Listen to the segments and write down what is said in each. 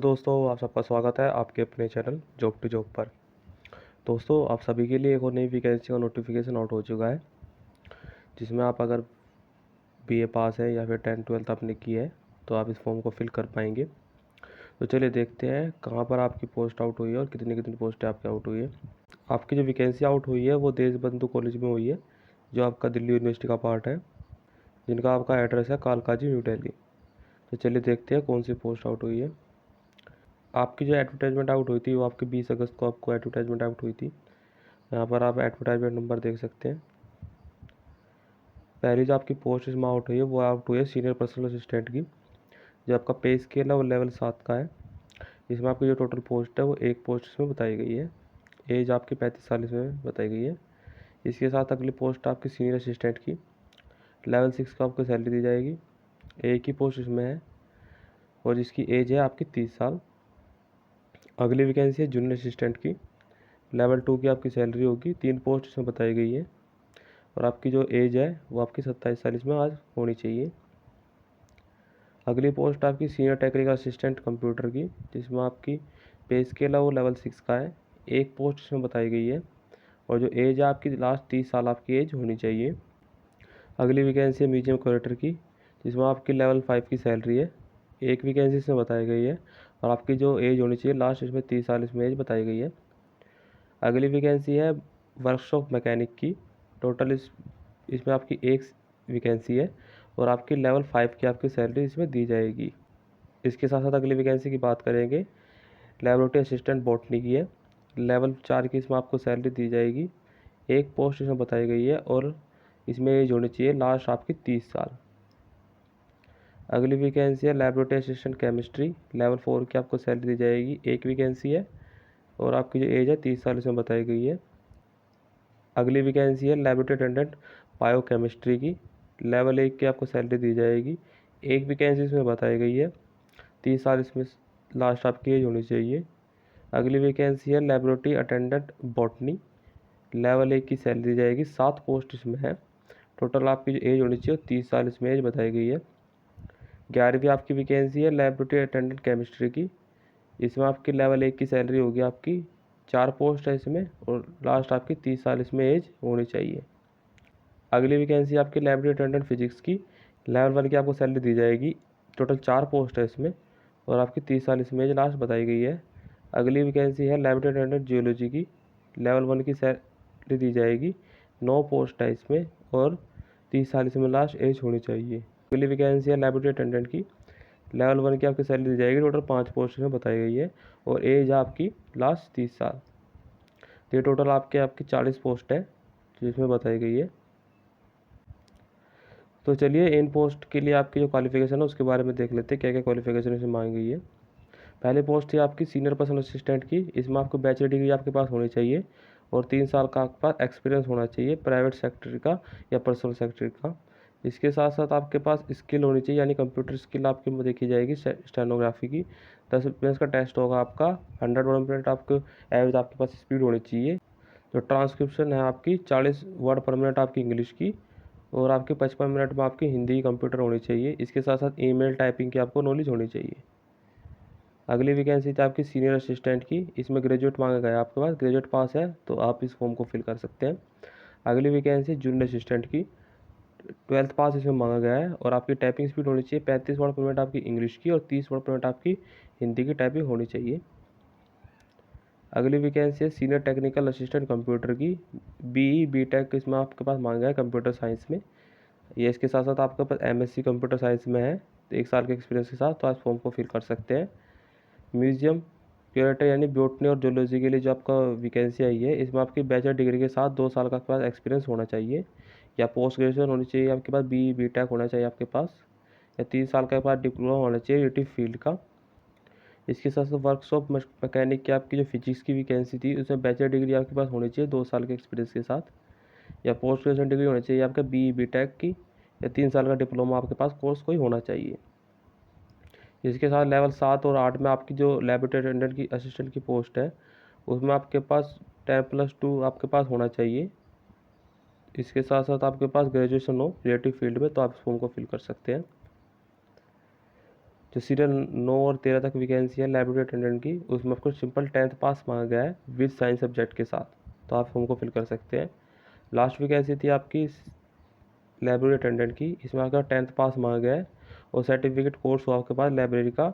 दोस्तों, आप सबका स्वागत है आपके अपने चैनल जॉब टू जॉब पर। दोस्तों, आप सभी के लिए एक और नई वैकेंसी का नोटिफिकेशन आउट हो चुका है, जिसमें आप अगर बीए पास है या फिर 10th-12th आपने की है तो आप इस फॉर्म को फिल कर पाएंगे। तो चलिए देखते हैं कहाँ पर आपकी पोस्ट आउट हुई है और कितनी कितनी पोस्ट आपकी आउट हुई है। आपकी जो वैकेंसी आउट हुई है वो देशबंधु कॉलेज में हुई है, जो आपका दिल्ली यूनिवर्सिटी का पार्ट है, जिनका आपका एड्रेस है कालकाजी, न्यू दिल्ली। तो चलिए देखते हैं कौन सी पोस्ट आउट हुई है। आपकी जो एडवर्टाइजमेंट आउट हुई थी वो आपकी 20 अगस्त को आपको एडवर्टाइजमेंट आउट हुई थी। यहाँ पर आप एडवर्टाइजमेंट नंबर देख सकते हैं। पहली जो आपकी पोस्ट इसमें आउट हुई है वो आउट हुई है सीनियर पर्सनल असिस्टेंट की। जो आपका पे स्केल है वो लेवल 7 का है। इसमें आपकी जो टोटल पोस्ट है वो एक पोस्ट इसमें बताई गई है। एज आपकी 35 साल इसमें बताई गई है। इसके साथ अगली पोस्ट आपकी सीनियर असिस्टेंट की, लेवल 6 का आपको सैलरी दी जाएगी। एक ही पोस्ट इसमें है और जिसकी एज है आपकी 30 साल। अगली वैकेंसी है जूनियर असिस्टेंट की, लेवल 2 की आपकी सैलरी होगी। 3 पोस्ट इसमें बताई गई है और आपकी जो एज है वो आपकी 27 साल इसमें आज होनी चाहिए। अगली पोस्ट आपकी सीनियर टेक्निकल असिस्टेंट कंप्यूटर की, जिसमें आपकी पे स्केल है वो लेवल 6 का है। एक पोस्ट इसमें बताई गई है और जो एज है आपकी लास्ट 30 साल आपकी एज होनी चाहिए। अगली वैकेंसी है म्यूजियम क्यूरेटर की, जिसमें आपकी लेवल 5 की सैलरी है। एक वैकेंसी इसमें बताई गई है और आपकी जो एज होनी चाहिए लास्ट इसमें 30 साल इसमें एज बताई गई है। अगली वैकेंसी है वर्कशॉप मैकेनिक की। टोटल इसमें आपकी एक वैकेंसी है और आपकी लेवल 5 की आपकी सैलरी इसमें दी जाएगी। इसके साथ साथ अगली वैकेंसी की बात करेंगे, लैबोरेटरी असिस्टेंट बॉटनी की है। लेवल 4 की इसमें आपको सैलरी दी जाएगी। एक पोस्ट इसमें बताई गई है और इसमें एज होनी चाहिए लास्ट आपकी 30 साल। अगली वैकेंसी है लैबोरेटरी असिस्टेंट केमिस्ट्री, लेवल 4 की आपको सैलरी दी जाएगी। एक वैकेंसी है और आपकी जो एज है 30 साल इसमें बताई गई है। अगली वैकेंसी है लैबोरेटरी अटेंडेंट बायोकेमिस्ट्री की, लेवल 1 की आपको सैलरी दी जाएगी। एक वैकेंसी इसमें बताई गई है, 30 साल इसमें लास्ट आपकी एज होनी चाहिए। अगली वैकेंसी है लैबोरेटरी अटेंडेंट बॉटनी, लेवल 1 की सैलरी दी जाएगी। 7 पोस्ट इसमें है। टोटल आपकी जो एज होनी चाहिए 30 साल इसमें एज बताई गई है। 11वीं आपकी वैकेंसी है लैबोरेटरी अटेंडेंट केमिस्ट्री की। इसमें आपकी लेवल 1 की सैलरी होगी आपकी। 4 पोस्ट है इसमें और लास्ट आपकी 30 साल इसमें एज होनी चाहिए। अगली वैकेंसी आपकी लैबोरेटरी अटेंडेंट फिजिक्स की, लेवल 1 की आपको सैलरी दी जाएगी। टोटल 4 पोस्ट है इसमें और आपकी 30 साल इसमें एज लास्ट बताई गई है। अगली वैकेंसी है लैबोरेटरी अटेंडेंट जियोलॉजी की, लेवल 1 की सैलरी दी जाएगी। 9 पोस्ट है इसमें और 30 साल इसमें लास्ट एज होनी चाहिए। अगली वैकेंसी है लैबोरेटरी अटेंडेंट की, लेवल 1 की आपकी सैलरी दी जाएगी। टोटल 5 पोस्ट में बताई गई है और एज आपकी लास्ट 30 साल। तो ये टोटल आपकी 40 पोस्ट है जिसमें बताई गई है। तो चलिए इन पोस्ट के लिए आपकी जो क्वालिफिकेशन है उसके बारे में देख लेते हैं, क्या क्या क्वालिफिकेशन इसमें मांगी गई है। पहली पोस्ट थी आपकी सीनियर पर्सनल असिस्टेंट की। इसमें आपको बैचलर डिग्री आपके पास होनी चाहिए और 3 साल का आपके पास एक्सपीरियंस होना चाहिए, प्राइवेट सेक्टर का या पर्सनल सेक्टर का। इसके साथ साथ आपके पास स्किल होनी चाहिए, यानी कंप्यूटर स्किल आपकी देखी जाएगी स्टेनोग्राफी की। 10 मिनट्स का टेस्ट होगा आपका। 100 वर्ड आपको एवरेज आपके पास स्पीड होनी चाहिए। जो ट्रांसक्रिप्शन है आपकी 40 वर्ड पर मिनट आपकी इंग्लिश की और आपके 55 मिनट में आपकी हिंदी कंप्यूटर होनी चाहिए। इसके साथ साथ ईमेल टाइपिंग की आपको नॉलेज होनी चाहिए। अगली वैकेंसी थी आपकी सीनियर असिस्टेंट की। इसमें ग्रेजुएट मांगा गया है आपके पास, ग्रेजुएट पास है तो आप इस फॉर्म को फिल कर सकते हैं। अगली वैकेंसी जूनियर असिस्टेंट की, 12th पास इसमें मांगा गया है और आपकी टाइपिंग स्पीड होनी चाहिए 35 वर्ड पर मिनट आपकी इंग्लिश की और 30 वर्ड पर मिनट आपकी हिंदी की टाइपिंग होनी चाहिए। अगली वैकेंसी है सीनियर टेक्निकल असिस्टेंट कंप्यूटर की, BE BTech इसमें आपके पास मांगा है कंप्यूटर साइंस में। ये इसके साथ साथ आपके पास MSc कंप्यूटर साइंस में है तो 1 साल के एक्सपीरियंस के साथ तो आप फॉर्म को फिल कर सकते हैं। म्यूजियम क्यूरेटर यानी बॉटनी और जूलॉजी के लिए जो आपका वैकेंसी आई है, इसमें आपकी बैचलर डिग्री के साथ 2 साल का आपके पास एक्सपीरियंस होना चाहिए या पोस्ट ग्रेजुएशन होनी चाहिए आपके पास, BE BTech होना चाहिए आपके पास, या 3 साल के बाद डिप्लोमा होना चाहिए यूटी फील्ड का। इसके साथ साथ वर्कशॉप मैकेनिक की आपकी जो फिजिक्स की वैकेंसी थी उसमें बैचलर डिग्री आपके पास होनी चाहिए 2 साल के एक्सपीरियंस के साथ, या पोस्ट ग्रेजुएशन डिग्री होनी चाहिए आपका BE BTech की, या 3 साल का डिप्लोमा आपके पास कोर्स कोई होना चाहिए। इसके साथ लेवल 7 और 8 में आपकी जो लैबोरेटरी अटेंडेंट की असिस्टेंट की पोस्ट है उसमें आपके पास 10+2 आपके पास होना चाहिए। इसके साथ साथ आपके पास ग्रेजुएशन हो रिलेटिव फील्ड में तो आप इस फॉर्म को फिल कर सकते हैं। जो सीरियल 9 और 13 तक वैकेंसी है लाइब्रेरी अटेंडेंट की, उसमें आपको सिंपल 10th पास मांगा गया है विद साइंस सब्जेक्ट के साथ, तो आप फॉर्म को फिल कर सकते हैं। लास्ट वैकेंसी थी आपकी लाइब्रेरी अटेंडेंट की, इसमें आपका 10th पास मांगा गया है और सर्टिफिकेट कोर्स हो आपके पास लाइब्रेरी का,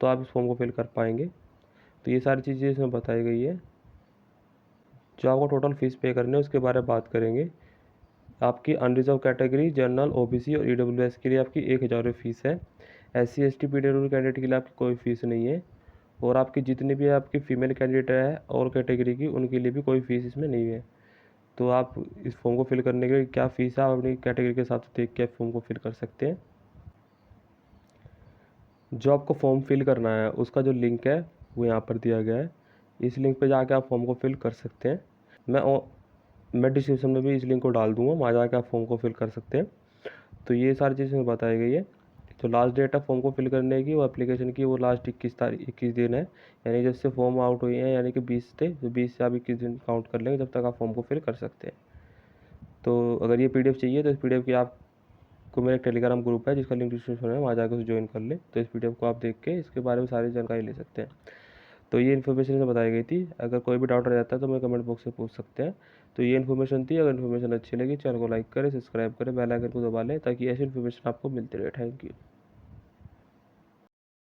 तो आप इस फॉर्म को फिल कर पाएंगे। तो ये सारी चीज़ें इसमें बताई गई है। जो आपको टोटल फीस पे करनी है उसके बारे में बात करेंगे। आपकी अनरिजर्व कैटेगरी, जनरल, ओबीसी और ईडब्ल्यूएस के लिए आपकी 1000 रुपये फीस है। SC ST PWD कैंडिडेट के लिए आपकी कोई फीस नहीं है। और आपकी जितनी भी आपकी फ़ीमेल कैंडिडेट है और कैटेगरी की, उनके लिए भी कोई फ़ीस इसमें नहीं है। तो आप इस फॉर्म को फिल करने के लिए क्या फ़ीस है, आप अपनी कैटेगरी के हिसाब से देख के फॉर्म को फिल कर सकते हैं। जो आपको फॉर्म फिल करना है उसका जो लिंक है वो यहाँ पर दिया गया है। इस लिंक पे जाके आप फॉर्म को फिल कर सकते हैं। मैं डिस्क्रिप्शन में भी इस लिंक को डाल दूँगा, वहाँ जाके आप फॉर्म को फिल कर सकते हैं। तो ये सारी चीज़ें बताई गई है। तो लास्ट डेट है फॉर्म को फिल करने की, वो एप्लीकेशन की, वो लास्ट 21 दिन है। यानी जब से फॉर्म आउट हुई है, यानी कि 20 थे, तो 20 से आप 21 दिन काउंट कर लेंगे जब तक आप फॉर्म को फिल कर सकते हैं। तो अगर ये PDF चाहिए तो इस PDF की आपको मेरा टेलीग्राम ग्रुप है जिसका लिंक डिस्क्रिप्शन है, वहाँ जाकर उसे ज्वाइन कर ले, तो इस PDF को आप देख के इसके बारे में सारी जानकारी ले सकते हैं। तो ये इन्फॉर्मेशन इसमें बताई गई थी। अगर कोई भी डाउट रह जाता है तो मैं कमेंट बॉक्स में पूछ सकते हैं। तो ये इन्फॉर्मेशन थी। अगर इन्फॉर्मेशन अच्छी लगी, चैनल को लाइक करें, सब्सक्राइब करें, बेल आइकन को दबा लें ताकि ऐसी इन्फॉर्मेशन आपको मिलती रहे। Thank you.